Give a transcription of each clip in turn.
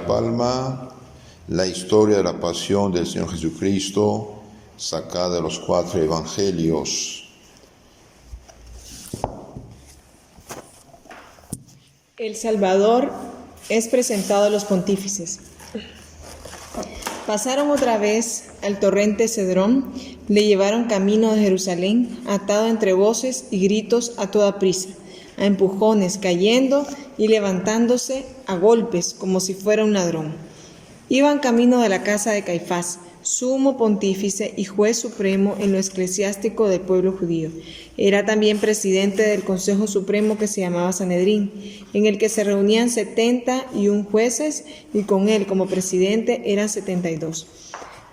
la palma, la historia de la pasión del Señor Jesucristo, sacada de los 4 evangelios. El Salvador es presentado a los pontífices. Pasaron otra vez al torrente Cedrón, le llevaron camino de Jerusalén, atado entre voces y gritos a toda prisa, a empujones, cayendo y levantándose a golpes como si fuera un ladrón. Iban camino de la casa de Caifás, sumo pontífice y juez supremo en lo eclesiástico del pueblo judío. Era también presidente del Consejo Supremo que se llamaba Sanedrín, en el que se reunían 71 jueces y con él como presidente eran 72.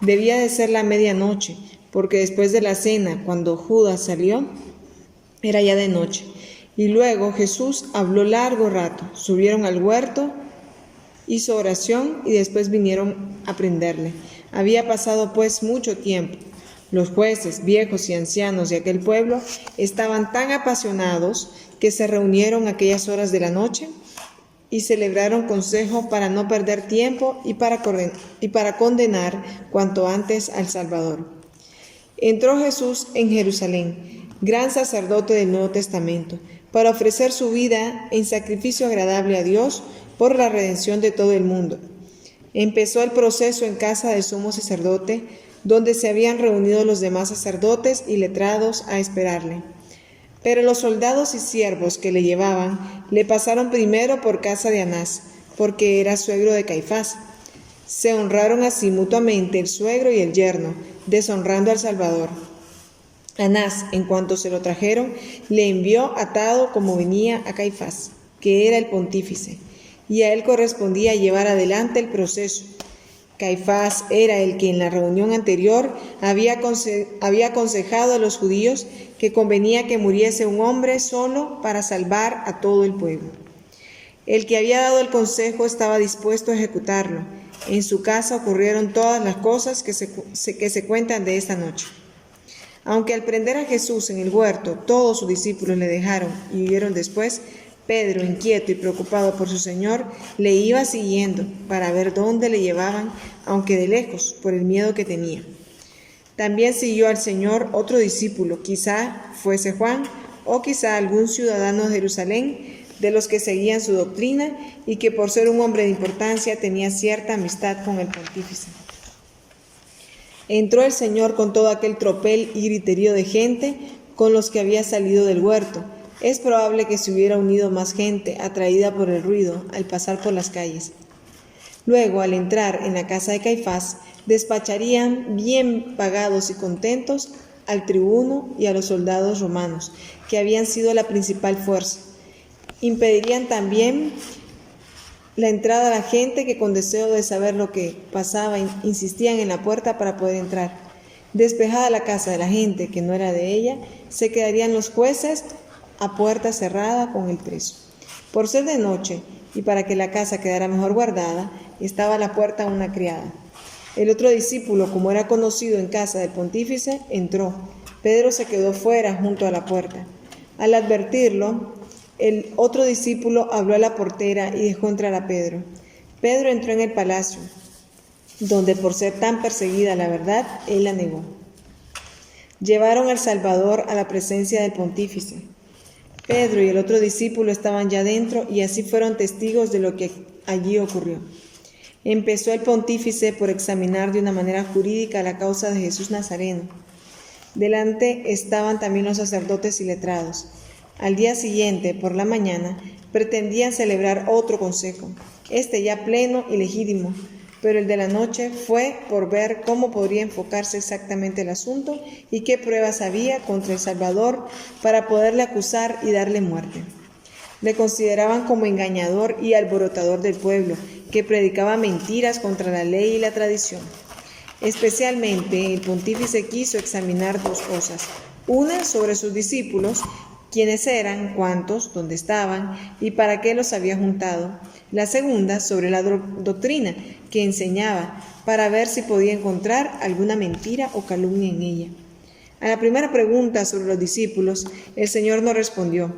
Debía de ser la medianoche, porque después de la cena, cuando Judas salió, era ya de noche. Y luego Jesús habló largo rato, subieron al huerto, hizo oración y después vinieron a prenderle. Había pasado pues mucho tiempo. Los jueces, viejos y ancianos de aquel pueblo estaban tan apasionados que se reunieron a aquellas horas de la noche y celebraron consejo para no perder tiempo y para condenar cuanto antes al Salvador. Entró Jesús en Jerusalén, gran sacerdote del Nuevo Testamento, para ofrecer su vida en sacrificio agradable a Dios por la redención de todo el mundo. Empezó el proceso en casa del sumo sacerdote, donde se habían reunido los demás sacerdotes y letrados a esperarle. Pero los soldados y siervos que le llevaban le pasaron primero por casa de Anás, porque era suegro de Caifás. Se honraron así mutuamente el suegro y el yerno, deshonrando al Salvador. Anás, en cuanto se lo trajeron, le envió atado como venía a Caifás, que era el pontífice, y a él correspondía llevar adelante el proceso. Caifás era el que en la reunión anterior había aconsejado a los judíos que convenía que muriese un hombre solo para salvar a todo el pueblo. El que había dado el consejo estaba dispuesto a ejecutarlo. En su casa ocurrieron todas las cosas que se cuentan de esta noche. Aunque al prender a Jesús en el huerto todos sus discípulos le dejaron y huyeron después, Pedro, inquieto y preocupado por su Señor, le iba siguiendo para ver dónde le llevaban, aunque de lejos, por el miedo que tenía. También siguió al Señor otro discípulo, quizá fuese Juan, o quizá algún ciudadano de Jerusalén, de los que seguían su doctrina, y que por ser un hombre de importancia tenía cierta amistad con el pontífice. Entró el Señor con todo aquel tropel y griterío de gente con los que había salido del huerto. Es probable que se hubiera unido más gente, atraída por el ruido, al pasar por las calles. Luego, al entrar en la casa de Caifás, despacharían bien pagados y contentos al tribuno y a los soldados romanos, que habían sido la principal fuerza. Impedirían también la entrada a la gente que, con deseo de saber lo que pasaba, insistían en la puerta para poder entrar. Despejada la casa de la gente que no era de ella, se quedarían los jueces a puerta cerrada con el preso. Por ser de noche y para que la casa quedara mejor guardada, estaba a la puerta una criada. El otro discípulo, como era conocido en casa del pontífice, entró. Pedro se quedó fuera junto a la puerta. Al advertirlo, el otro discípulo habló a la portera y dejó entrar a Pedro. Pedro entró en el palacio, donde por ser tan perseguida la verdad, él la negó. Llevaron al Salvador a la presencia del pontífice. Pedro y el otro discípulo estaban ya dentro y así fueron testigos de lo que allí ocurrió. Empezó el pontífice por examinar de una manera jurídica la causa de Jesús Nazareno. Delante estaban también los sacerdotes y letrados. Al día siguiente, por la mañana, pretendían celebrar otro consejo, ya pleno y legítimo, pero el de la noche fue por ver cómo podría enfocarse exactamente el asunto y qué pruebas había contra el Salvador para poderle acusar y darle muerte. Le consideraban como engañador y alborotador del pueblo, que predicaba mentiras contra la ley y la tradición. Especialmente el pontífice quiso examinar dos cosas: una sobre sus discípulos, quiénes eran, cuántos, dónde estaban y para qué los había juntado. La segunda sobre la doctrina que enseñaba, para ver si podía encontrar alguna mentira o calumnia en ella. A la primera pregunta sobre los discípulos, el Señor no respondió.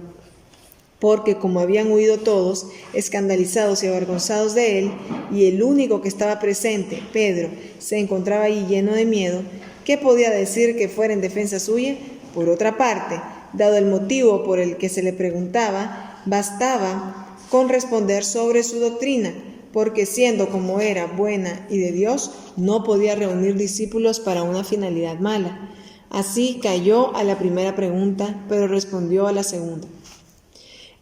porque como habían huido todos, escandalizados y avergonzados de él, y el único que estaba presente, Pedro, se encontraba allí lleno de miedo, ¿qué podía decir que fuera en defensa suya? Por otra parte, dado el motivo por el que se le preguntaba, bastaba con responder sobre su doctrina, porque siendo como era buena y de Dios, no podía reunir discípulos para una finalidad mala. Así cayó a la primera pregunta, pero respondió a la segunda.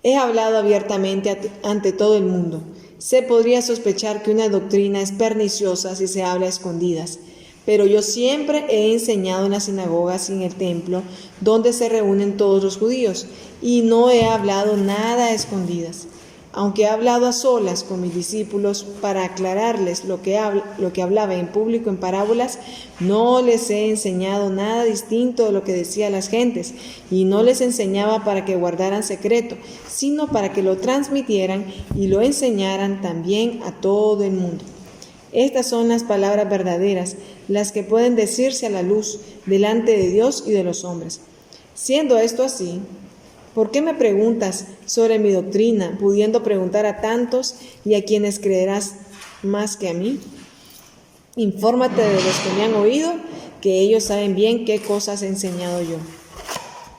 He hablado abiertamente ante todo el mundo. Se podría sospechar que una doctrina es perniciosa si se habla a escondidas, pero yo siempre he enseñado en las sinagogas y en el templo, donde se reúnen todos los judíos, y no he hablado nada a escondidas. Aunque he hablado a solas con mis discípulos para aclararles lo que hablaba en público en parábolas, no les he enseñado nada distinto de lo que decía a las gentes, y no les enseñaba para que guardaran secreto, sino para que lo transmitieran y lo enseñaran también a todo el mundo. Estas son las palabras verdaderas, las que pueden decirse a la luz delante de Dios y de los hombres. Siendo esto así, ¿por qué me preguntas sobre mi doctrina, pudiendo preguntar a tantos y a quienes creerás más que a mí? Infórmate de los que me han oído, que ellos saben bien qué cosas he enseñado yo.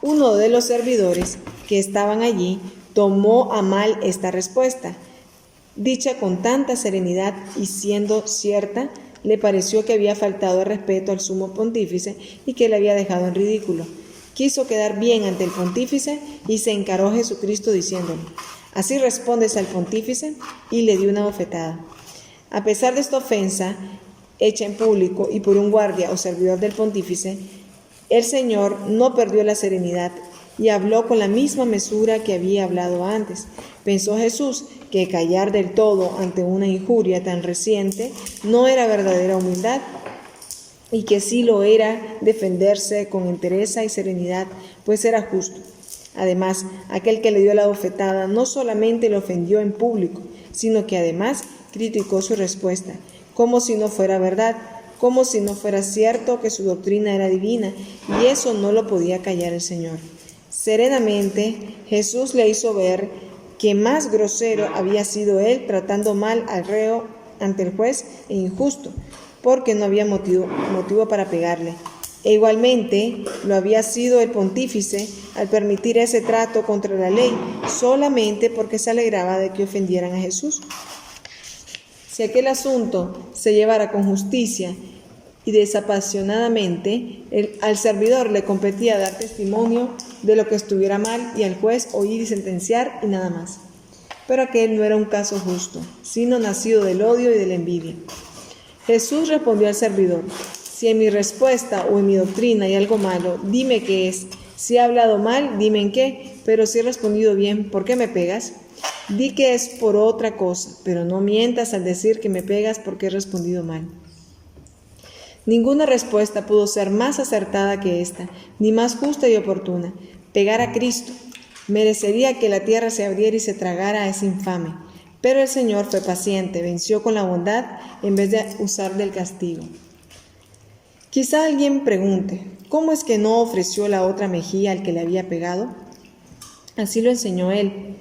Uno de los servidores que estaban allí tomó a mal esta respuesta, dicha con tanta serenidad y siendo cierta, le pareció que había faltado el respeto al sumo pontífice y que le había dejado en ridículo. Quiso quedar bien ante el pontífice y se encaró a Jesucristo diciéndole: «¿Así respondes al pontífice?», y le dio una bofetada. A pesar de esta ofensa, hecha en público y por un guardia o servidor del pontífice, el Señor no perdió la serenidad y habló con la misma mesura que había hablado antes. Pensó Jesús que callar del todo ante una injuria tan reciente no era verdadera humildad, y que sí lo era defenderse con entereza y serenidad, pues era justo. Además, aquel que le dio la bofetada no solamente le ofendió en público, sino que además criticó su respuesta, como si no fuera verdad, como si no fuera cierto que su doctrina era divina, y eso no lo podía callar el Señor. Serenamente, Jesús le hizo ver que más grosero había sido él tratando mal al reo ante el juez e injusto, porque no había motivo para pegarle. E igualmente lo había sido el pontífice al permitir ese trato contra la ley, solamente porque se alegraba de que ofendieran a Jesús. Si aquel asunto se llevara con justicia y desapasionadamente, al servidor le competía dar testimonio de lo que estuviera mal y al juez oír y sentenciar y nada más. Pero aquel no era un caso justo, sino nacido del odio y de la envidia. Jesús respondió al servidor: «Si en mi respuesta o en mi doctrina hay algo malo, dime qué es. Si he hablado mal, dime en qué. Pero si he respondido bien, ¿por qué me pegas? Di que es por otra cosa, pero no mientas al decir que me pegas porque he respondido mal». Ninguna respuesta pudo ser más acertada que esta, ni más justa y oportuna. Pegar a Cristo merecería que la tierra se abriera y se tragara a ese infame. Pero el Señor fue paciente, venció con la bondad en vez de usar del castigo. Quizá alguien pregunte: ¿cómo es que no ofreció la otra mejilla al que le había pegado? Así lo enseñó él.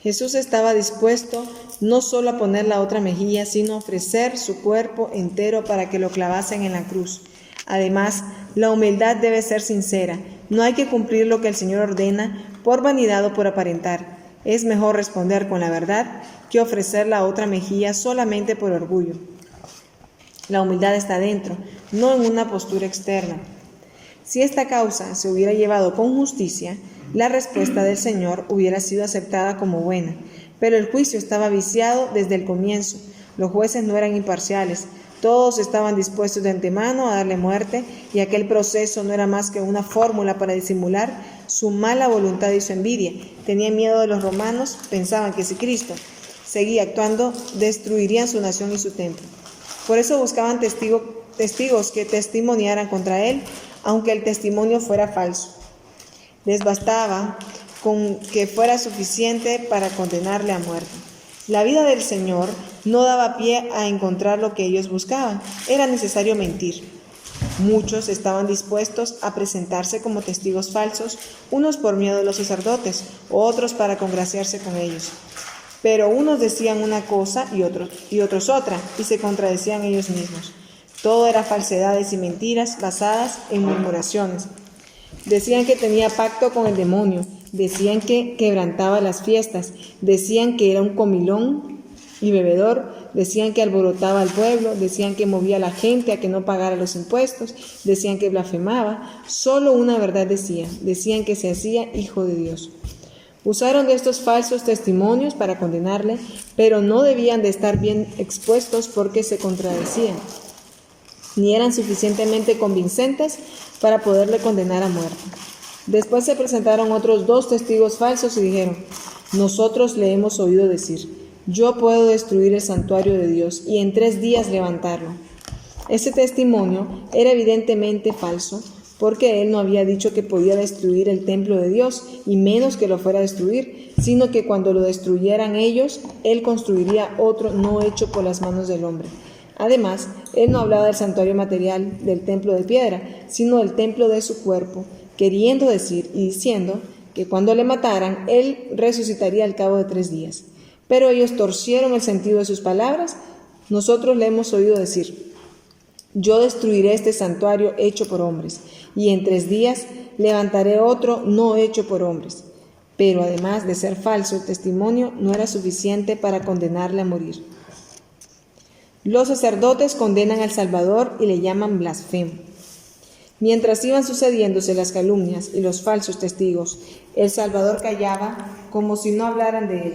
Jesús estaba dispuesto no solo a poner la otra mejilla, sino a ofrecer su cuerpo entero para que lo clavasen en la cruz. Además, la humildad debe ser sincera. No hay que cumplir lo que el Señor ordena por vanidad o por aparentar. Es mejor responder con la verdad que ofrecer la otra mejilla solamente por orgullo. La humildad está dentro, no en una postura externa. Si esta causa se hubiera llevado con justicia, la respuesta del Señor hubiera sido aceptada como buena. Pero el juicio estaba viciado desde el comienzo. Los jueces no eran imparciales. Todos estaban dispuestos de antemano a darle muerte, y aquel proceso no era más que una fórmula para disimular su mala voluntad y su envidia. Tenían miedo de los romanos, pensaban que si Cristo seguía actuando, destruirían su nación y su templo. Por eso buscaban testigos que testimoniaran contra él, aunque el testimonio fuera falso. Les bastaba con que fuera suficiente para condenarle a muerte. La vida del Señor no daba pie a encontrar lo que ellos buscaban. Era necesario mentir. Muchos estaban dispuestos a presentarse como testigos falsos, unos por miedo de los sacerdotes, otros para congraciarse con ellos. Pero unos decían una cosa y otros otra, y se contradecían ellos mismos. Todo era falsedades y mentiras basadas en murmuraciones. Decían que tenía pacto con el demonio, decían que quebrantaba las fiestas, decían que era un comilón y bebedor, decían que alborotaba al pueblo, decían que movía a la gente a que no pagara los impuestos, decían que blasfemaba. Solo una verdad decían que se hacía hijo de Dios. Usaron de estos falsos testimonios para condenarle, pero no debían de estar bien expuestos porque se contradecían, ni eran suficientemente convincentes para poderle condenar a muerte. Después se presentaron otros 2 testigos falsos y dijeron: nosotros le hemos oído decir: yo puedo destruir el santuario de Dios y en 3 días levantarlo. Ese testimonio era evidentemente falso, porque él no había dicho que podía destruir el templo de Dios, y menos que lo fuera a destruir, sino que cuando lo destruyeran ellos, él construiría otro no hecho por las manos del hombre. Además, él no hablaba del santuario material del templo de piedra, sino del templo de su cuerpo, queriendo decir y diciendo que cuando le mataran, él resucitaría al cabo de 3 días. Pero ellos torcieron el sentido de sus palabras. Nosotros le hemos oído decir: yo destruiré este santuario hecho por hombres, y en 3 días levantaré otro no hecho por hombres. Pero además de ser falso, el testimonio no era suficiente para condenarle a morir. Los sacerdotes condenan al Salvador y le llaman blasfemo. Mientras iban sucediéndose las calumnias y los falsos testigos, el Salvador callaba como si no hablaran de él.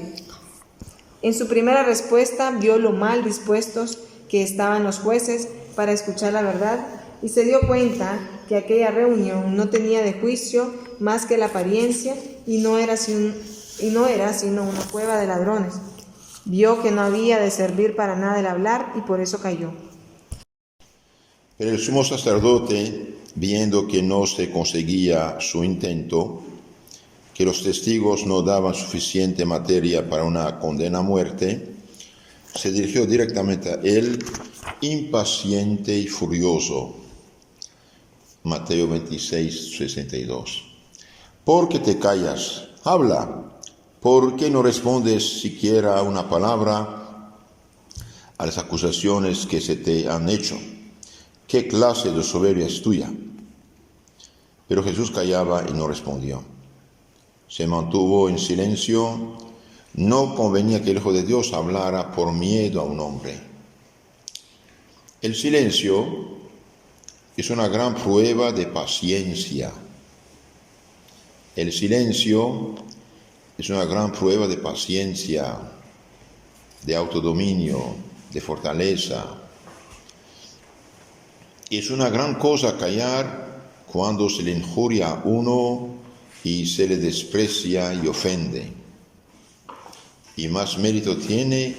En su primera respuesta vio lo mal dispuestos que estaban los jueces para escuchar la verdad y se dio cuenta que aquella reunión no tenía de juicio más que la apariencia y no era sino una cueva de ladrones. Vio que no había de servir para nada el hablar y por eso calló. Pero el sumo sacerdote, viendo que no se conseguía su intento, que los testigos no daban suficiente materia para una condena a muerte, se dirigió directamente a él, impaciente y furioso. Mateo 26, 62. ¿Por qué te callas? Habla. ¿Por qué no respondes siquiera una palabra a las acusaciones que se te han hecho? ¿Qué clase de soberbia es tuya? Pero Jesús callaba y no respondió. Se mantuvo en silencio. No convenía que el Hijo de Dios hablara por miedo a un hombre. El silencio es una gran prueba de paciencia. El silencio es una gran prueba de paciencia, de autodominio, de fortaleza. Es una gran cosa callar cuando se le injuria a uno y se le desprecia y ofende. Y más mérito tiene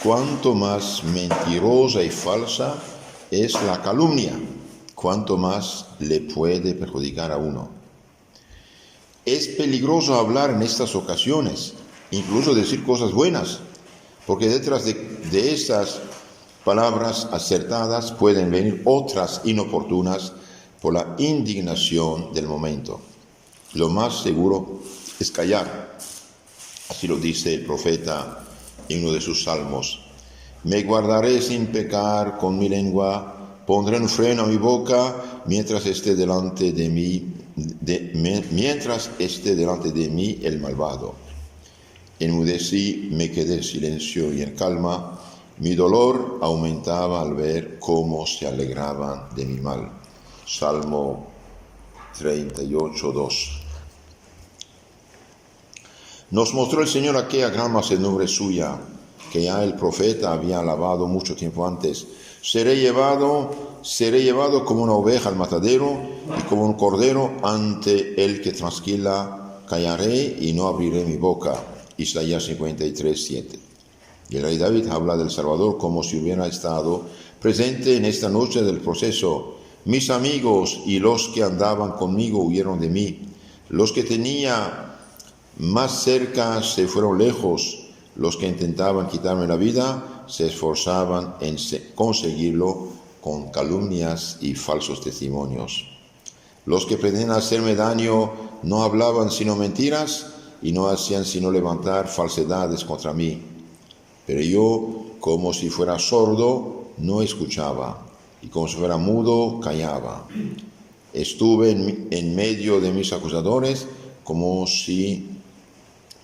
cuanto más mentirosa y falsa es la calumnia, cuanto más le puede perjudicar a uno. Es peligroso hablar en estas ocasiones, incluso decir cosas buenas, porque detrás de estas palabras acertadas pueden venir otras inoportunas por la indignación del momento. Lo más seguro es callar. Así lo dice el profeta en uno de sus salmos. Me guardaré sin pecar con mi lengua, pondré un freno a mi boca mientras esté delante de mí el malvado. Enmudecí, me quedé en silencio y en calma. Mi dolor aumentaba al ver cómo se alegraban de mi mal. Salmo 38, 2. Nos mostró el Señor aquella gran mansedumbre suya, que ya el profeta había alabado mucho tiempo antes. Seré llevado como una oveja al matadero y como un cordero ante el que trasquila, callaré y no abriré mi boca. Isaías 53, 7. Y el rey David habla del Salvador como si hubiera estado presente en esta noche del proceso. Mis amigos y los que andaban conmigo huyeron de mí. Los que tenía más cerca se fueron lejos. Los que intentaban quitarme la vida se esforzaban en conseguirlo, con calumnias y falsos testimonios. Los que pretendían hacerme daño no hablaban sino mentiras y no hacían sino levantar falsedades contra mí. Pero yo, como si fuera sordo, no escuchaba, y como si fuera mudo, callaba. Estuve en medio de mis acusadores como si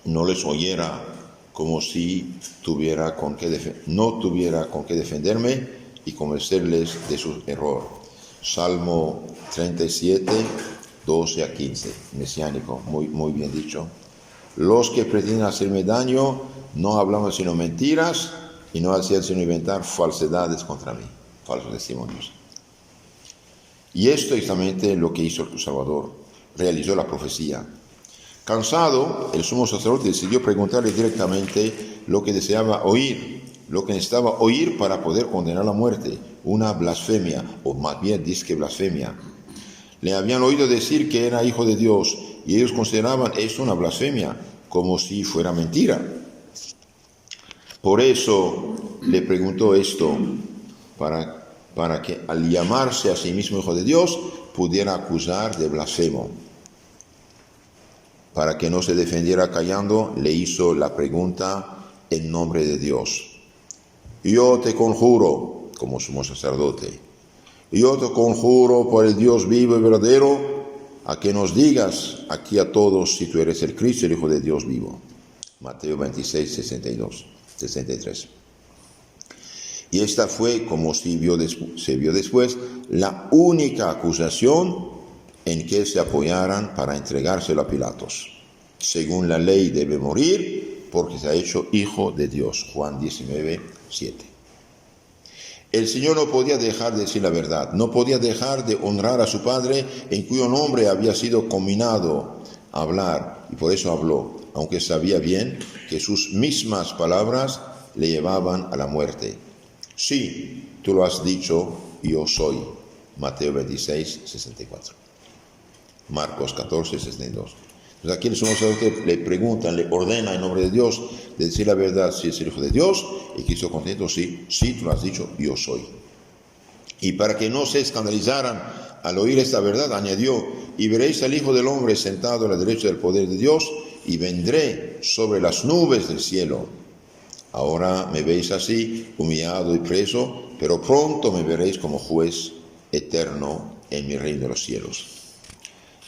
no les oyera, como si no tuviera con qué defenderme y convencerles de su error. Salmo 37, 12 a 15, mesiánico, muy bien dicho. Los que pretenden hacerme daño no hablaban sino mentiras y no hacían sino inventar falsedades contra mí, falsos testimonios. Y esto es exactamente lo que hizo el Salvador, realizó la profecía. Cansado, el sumo sacerdote decidió preguntarle directamente lo que deseaba oír, lo que necesitaba oír para poder condenar a muerte, una blasfemia, o más bien disque blasfemia. Le habían oído decir que era hijo de Dios y ellos consideraban esto una blasfemia, como si fuera mentira. Por eso le preguntó esto, para que al llamarse a sí mismo hijo de Dios pudiera acusar de blasfemo. Para que no se defendiera callando, le hizo la pregunta en nombre de Dios. Yo te conjuro, como sumo sacerdote, yo te conjuro por el Dios vivo y verdadero, a que nos digas aquí a todos si tú eres el Cristo, el Hijo de Dios vivo. Mateo 26, 63. Y esta fue, como se vio después, la única acusación en que se apoyaran para entregárselo a Pilatos. Según la ley debe morir porque se ha hecho hijo de Dios. Juan 19, 7. El Señor no podía dejar de decir la verdad, no podía dejar de honrar a su Padre en cuyo nombre había sido combinado a hablar, y por eso habló, aunque sabía bien que sus mismas palabras le llevaban a la muerte. Sí, tú lo has dicho, yo soy. Mateo 26, 64. Marcos 14, 62. Entonces aquí el sumo sacerdote le preguntan, le ordena en nombre de Dios de decir la verdad si es el Hijo de Dios, y Cristo contento, sí, tú lo has dicho, yo soy. Y para que no se escandalizaran al oír esta verdad, añadió, y veréis al Hijo del Hombre sentado a la derecha del poder de Dios, y vendré sobre las nubes del cielo. Ahora me veis así, humillado y preso, pero pronto me veréis como juez eterno en mi reino de los cielos.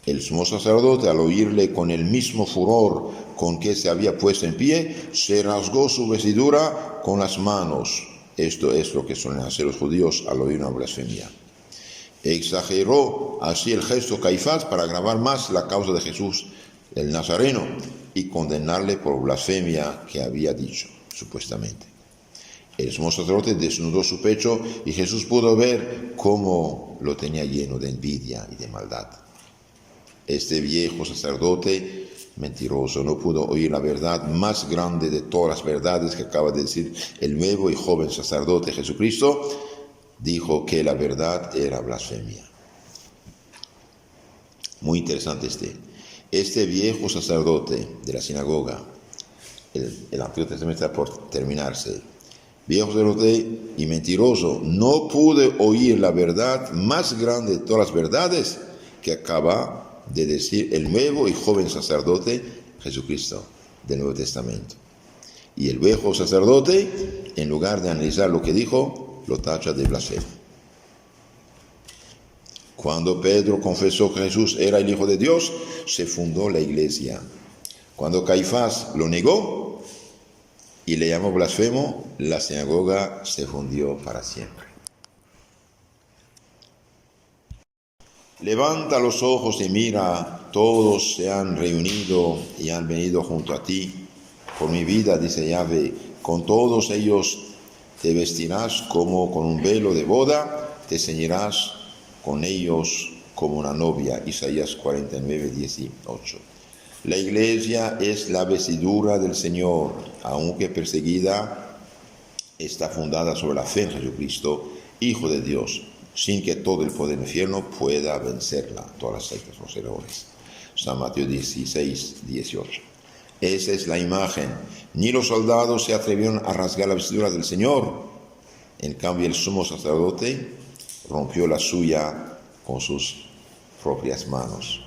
El sumo sacerdote, al oírle con el mismo furor con que se había puesto en pie, se rasgó su vestidura con las manos. Esto es lo que suelen hacer los judíos al oír una blasfemia. Exageró así el gesto Caifás para agravar más la causa de Jesús, el Nazareno, y condenarle por blasfemia que había dicho, supuestamente. El sumo sacerdote desnudó su pecho y Jesús pudo ver cómo lo tenía lleno de envidia y de maldad. Este viejo sacerdote mentiroso no pudo oír la verdad más grande de todas las verdades que acaba de decir el nuevo y joven sacerdote Jesucristo. Dijo que la verdad era blasfemia. Muy interesante este viejo sacerdote de la sinagoga. El Antiguo Testamento está por terminarse. Viejo sacerdote y mentiroso, no pude oír la verdad más grande de todas las verdades que acaba de decir el nuevo y joven sacerdote Jesucristo del Nuevo Testamento. Y el viejo sacerdote, en lugar de analizar lo que dijo, lo tacha de blasfemo. Cuando Pedro confesó que Jesús era el Hijo de Dios, se fundó la iglesia. Cuando Caifás lo negó y le llamó blasfemo, la sinagoga se fundió para siempre. Levanta los ojos y mira, todos se han reunido y han venido junto a ti. Por mi vida, dice Yahvé, con todos ellos te vestirás como con un velo de boda, te ceñirás con ellos como una novia. Isaías 49, 18. La iglesia es la vestidura del Señor, aunque perseguida, está fundada sobre la fe en Jesucristo, Hijo de Dios, sin que todo el poder del infierno pueda vencerla, todas las sectas, los errores. San Mateo 16, 18. Esa es la imagen. Ni los soldados se atrevieron a rasgar la vestidura del Señor. En cambio, el sumo sacerdote rompió la suya con sus propias manos.